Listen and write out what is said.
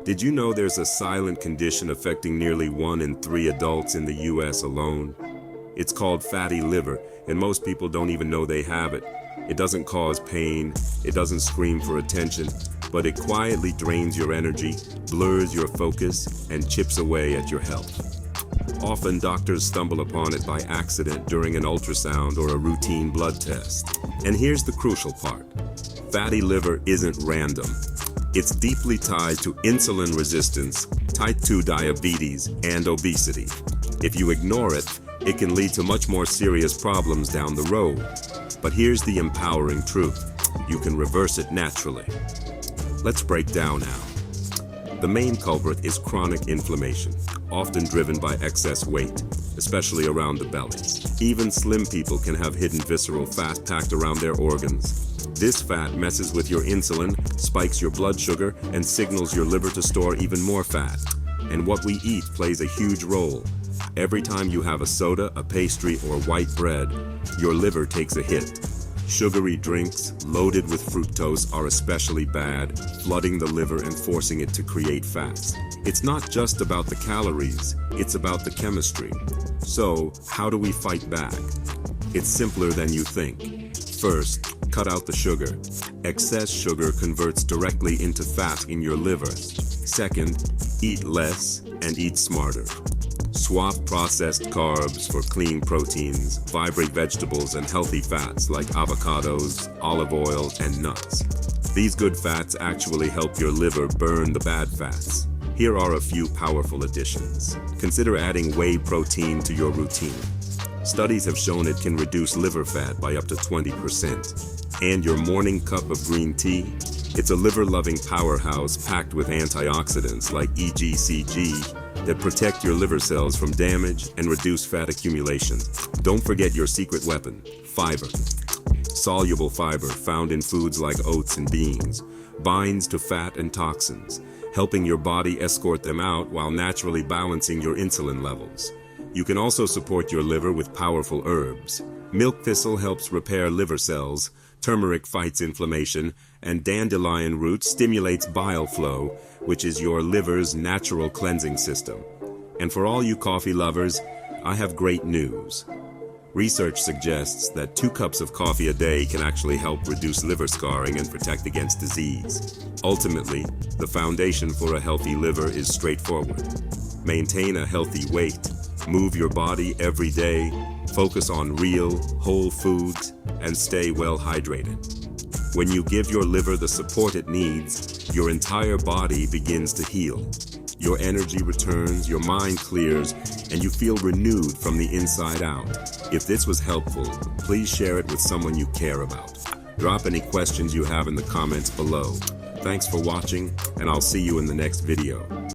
Did you know there's a silent condition affecting nearly 1 in 3 adults in the US alone? It's called fatty liver, and most people don't even know they have it. It doesn't cause pain, it doesn't scream for attention, but it quietly drains your energy, blurs your focus, and chips away at your health. Often doctors stumble upon it by accident during an ultrasound or a routine blood test. And here's the crucial part. Fatty liver isn't random. It's deeply tied to insulin resistance, type 2 diabetes, and obesity. If you ignore it, it can lead to much more serious problems down the road. But here's the empowering truth. You can reverse it naturally. Let's break down how. The main culprit is chronic inflammation, often driven by excess weight, especially around the belly. Even slim people can have hidden visceral fat packed around their organs. This fat messes with your insulin, spikes your blood sugar, and signals your liver to store even more fat. And what we eat plays a huge role. Every time you have a soda, a pastry, or white bread, your liver takes a hit. Sugary drinks loaded with fructose are especially bad, flooding the liver and forcing it to create fats. It's not just about the calories, it's about the chemistry. So, how do we fight back? It's simpler than you think. First, cut out the sugar. Excess sugar converts directly into fat in your liver. Second, eat less and eat smarter. Swap processed carbs for clean proteins, vibrant vegetables, and healthy fats like avocados, olive oil, and nuts. These good fats actually help your liver burn the bad fats. Here are a few powerful additions. Consider adding whey protein to your routine. Studies have shown it can reduce liver fat by up to 20%. And your morning cup of green tea? It's a liver-loving powerhouse packed with antioxidants like EGCG that protect your liver cells from damage and reduce fat accumulation. Don't forget your secret weapon, fiber. Soluble fiber found in foods like oats and beans binds to fat and toxins, helping your body escort them out while naturally balancing your insulin levels. You can also support your liver with powerful herbs. Milk thistle helps repair liver cells, turmeric fights inflammation, and dandelion root stimulates bile flow, which is your liver's natural cleansing system. And for all you coffee lovers, I have great news. Research suggests that 2 cups of coffee a day can actually help reduce liver scarring and protect against disease. Ultimately, the foundation for a healthy liver is straightforward. Maintain a healthy weight, move your body every day, focus on real, whole foods, and stay well hydrated. When you give your liver the support it needs, your entire body begins to heal. Your energy returns, your mind clears, and you feel renewed from the inside out. If this was helpful, please share it with someone you care about. Drop any questions you have in the comments below. Thanks for watching, and I'll see you in the next video.